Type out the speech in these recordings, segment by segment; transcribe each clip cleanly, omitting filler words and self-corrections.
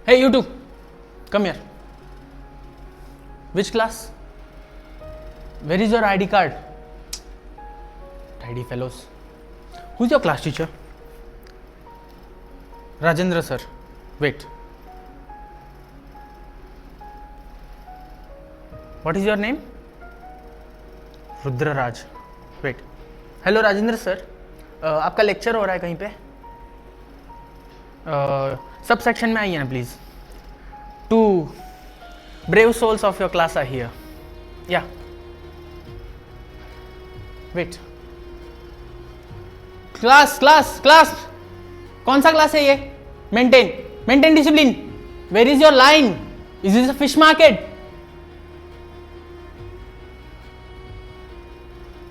Hey, you two, come here. Which class? Where is your ID card? Tidy fellows. Who's your class teacher? Rajendra sir. Wait. What is your name? Rudra Raj. Wait. Hello Rajendra sir, आपका lecture हो रहा है कहीं पे? Sub section में आइए ना please. 2 brave souls of your class are here. Yeah. Wait. Class कौन सा क्लास है ये? Maintain discipline. Where is your line? Is this a fish market?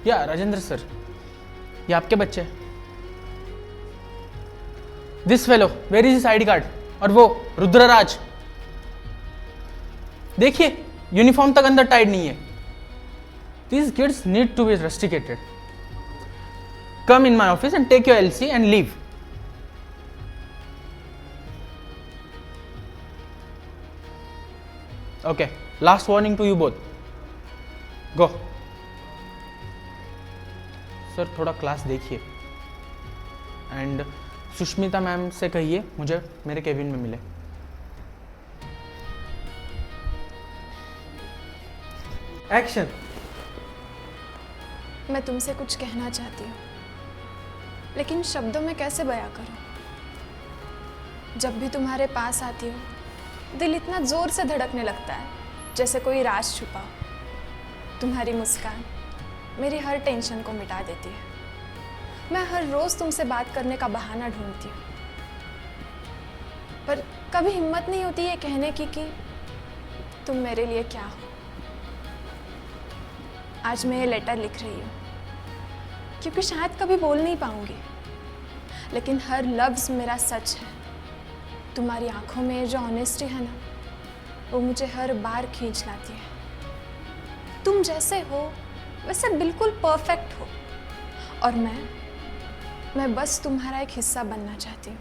या राजेंद्र सर, ये आपके बच्चे. This fellow, where is his ID card? और वो रुद्रराज, देखिए यूनिफॉर्म तक अंदर टाइड नहीं है. These kids need to be rusticated. Come in my office and take your LC and leave. Okay, last warning to you both. Go. Sir थोड़ा class देखिए and Sushmita ma'am से कहिए मुझे मेरे केबिन में मिले. एक्शन. मैं तुमसे कुछ कहना चाहती हूँ, लेकिन शब्दों में कैसे बयां करूँ. जब भी तुम्हारे पास आती हूँ दिल इतना जोर से धड़कने लगता है जैसे कोई राज छुपा हो. तुम्हारी मुस्कान मेरी हर टेंशन को मिटा देती है. मैं हर रोज तुमसे बात करने का बहाना ढूंढती हूँ, पर कभी हिम्मत नहीं होती ये कहने की कि तुम मेरे लिए क्या हो. आज मैं ये लेटर लिख रही हूँ क्योंकि शायद कभी बोल नहीं पाऊंगी, लेकिन हर लफ्ज मेरा सच है. तुम्हारी आंखों में जो ऑनेस्टी है ना, वो मुझे हर बार खींच लाती है. तुम जैसे हो वैसे बिल्कुल परफेक्ट हो, और मैं बस तुम्हारा एक हिस्सा बनना चाहती हूँ.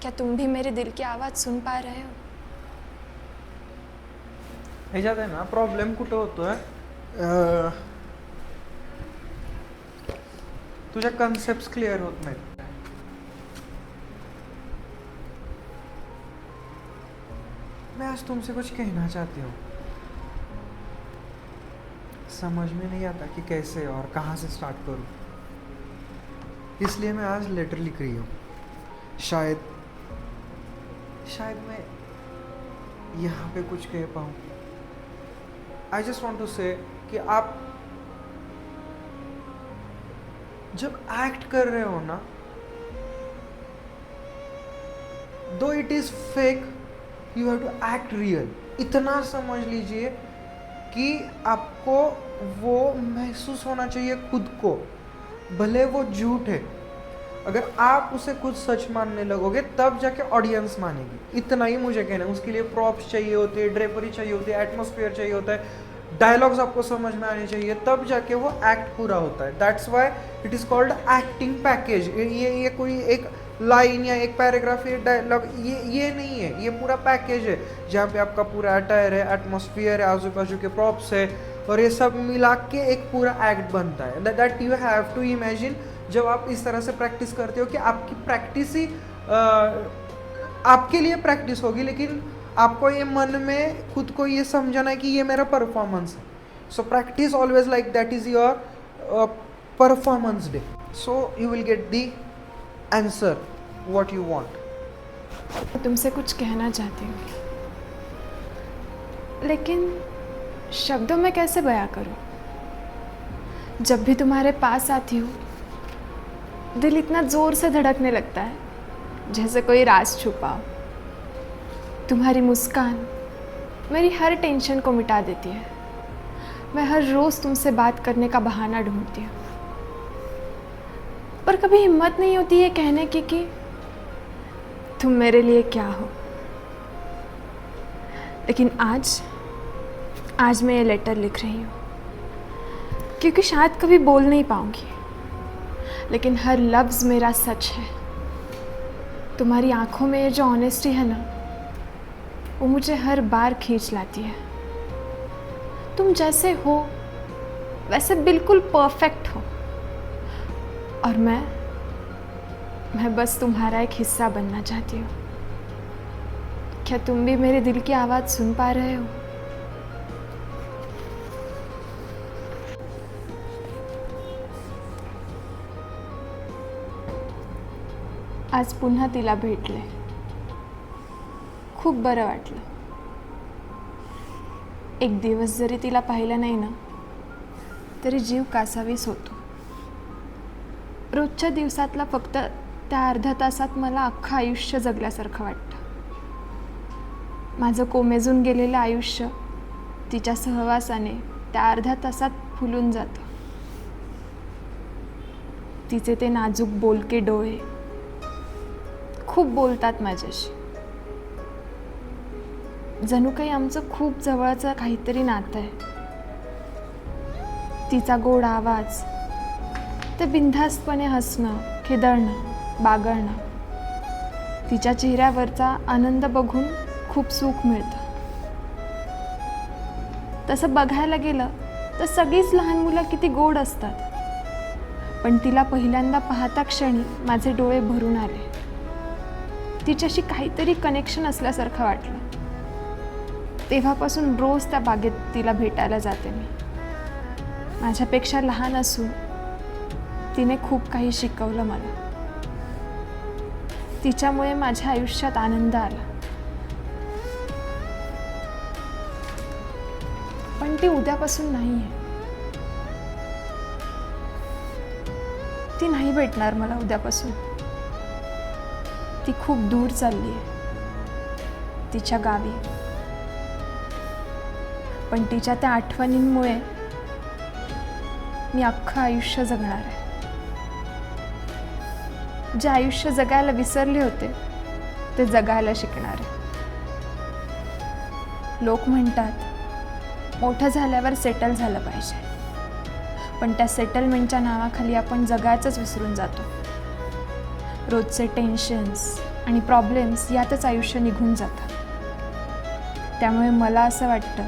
क्या तुम भी मेरे दिल की आवाज़ सुन पा रहे हो? ह्याच्यात आहे ना प्रॉब्लेम कुठं होतोय, तुझ्या कन्सेप्ट क्लिअर होत नाहीत. मैं आज तुमसे कुछ कहना चाहती हूँ. समझ में नहीं आता कि कैसे और कहाँ से स्टार्ट करूँ, इसलिए मैं आज लेटर लिख रही हूँ. शायद मैं यहाँ पे कुछ कह पाऊँ. आई जस्ट वॉन्ट टू से कि आप जब एक्ट कर रहे हो ना, दो it is fake, you have to act real. इतना समझ लीजिए कि आपको वो महसूस होना चाहिए खुद को, भले वो झूठ है. अगर आप उसे खुद सच मानने लगोगे तब जाके ऑडियंस मानेगी. इतना ही मुझे कहना है. उसके लिए प्रॉप्स चाहिए होते हैं, ड्रेपरी चाहिए होती है, एटमॉस्फेयर चाहिए होता है, डायलॉग्स आपको समझ में आने चाहिए, तब जाके वो एक्ट पूरा होता है. That's why it is called acting package. ये कोई एक लाइन या एक पैराग्राफ या डायलॉग ये नहीं है, ये पूरा पैकेज है जहाँ पे आपका पूरा अटायर है, एटमॉस्फेयर है, आजू बाजू के प्रॉप्स है, और ये सब मिला के एक पूरा एक्ट बनता है. That you have to imagine. जब आप इस तरह से प्रैक्टिस करते हो कि आपकी प्रैक्टिस ही आपके लिए प्रैक्टिस होगी, लेकिन आपको ये मन में खुद को ये समझना है कि ये मेरा परफॉर्मेंस है. So practice always like that is your performance day. So you will get the answer what you want. तुमसे कुछ कहना चाहती हूँ, लेकिन शब्दों में कैसे बयां करूँ. जब भी तुम्हारे पास आती हूँ दिल इतना जोर से धड़कने लगता है जैसे कोई राज छुपा हो. तुम्हारी मुस्कान मेरी हर टेंशन को मिटा देती है. मैं हर रोज़ तुमसे बात करने का बहाना ढूंढती हूँ, पर कभी हिम्मत नहीं होती ये कहने की कि तुम मेरे लिए क्या हो. लेकिन आज मैं ये लेटर लिख रही हूँ क्योंकि शायद कभी बोल नहीं पाऊँगी, लेकिन हर लफ्ज़ मेरा सच है. तुम्हारी आंखों में ये जो ऑनेस्टी है ना, वो मुझे हर बार खींच लाती है। तुम जैसे हो वैसे बिल्कुल परफेक्ट हो, और मैं बस तुम्हारा एक हिस्सा बनना चाहती हूँ। क्या तुम भी मेरे दिल की आवाज़ सुन पा रहे हो? आज पुन्हा तिला भेटले, खूप बरं वाटलं। एक दिवस जरी तिला पाहिलं नाही ना तरी जीव कासावीस होतो। रोजच्या दिवसातला फक्त त्या अर्ध्या तासात मला अख्खं आयुष्य जगल्यासारखं वाटतं। माझं कोमेजून गेलेलं आयुष्य तिच्या सहवासाने त्या अर्ध्या तासात फुलून जातं। तिचे ते नाजूक बोलके डोळे खूप बोलतात माझ्याशी, जणू काही आमचं खूप जवळचं काहीतरी नातं आहे। तिचा गोड आवाज, ते बिनधास्तपणे हसणं, खिदळणं, बागळणं, तिच्या चेहऱ्यावरचा आनंद बघून खूप सुख मिळतं। तसं बघायला गेलं तर सगळीच लहान मुलं किती गोड असतात, पण तिला पहिल्यांदा पाहता क्षणी माझे डोळे भरून आले। तिच्याशी काहीतरी कनेक्शन असल्यासारखं वाटलं। तेव्हापासून रोज त्या बागेत तिला भेटायला जाते मी। माझ्यापेक्षा लहान असून तिने खूप काही शिकवलं मला। तिच्यामुळे माझ्या आयुष्यात आनंद आला। पण ती उद्यापासून नाहीये। ती नाही भेटणार मला उद्यापासून। ती खूप दूर चालली आहे, तिच्या गावी। पण तिच्या त्या आठवणींमुळे मी अख्खं आयुष्य जगणार आहे। जे आयुष्य जगायला विसरले होते ते जगायला शिकणार आहे। लोक म्हणतात मोठं झाल्यावर सेटल झालं पाहिजे, पण त्या सेटलमेंटच्या नावाखाली आपण जगायचंच विसरून जातो। रोजचे टेन्शन्स आणि प्रॉब्लेम्स यातच आयुष्य निघून जातं। त्यामुळे मला असं वाटतं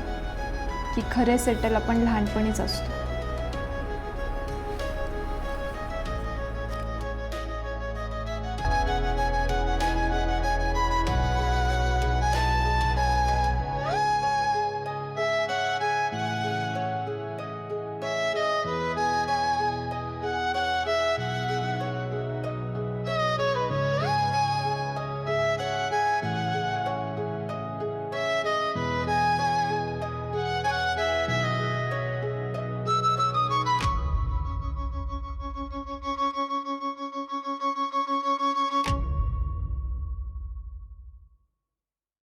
की खरे सेटल आपण लहानपणीच असतो।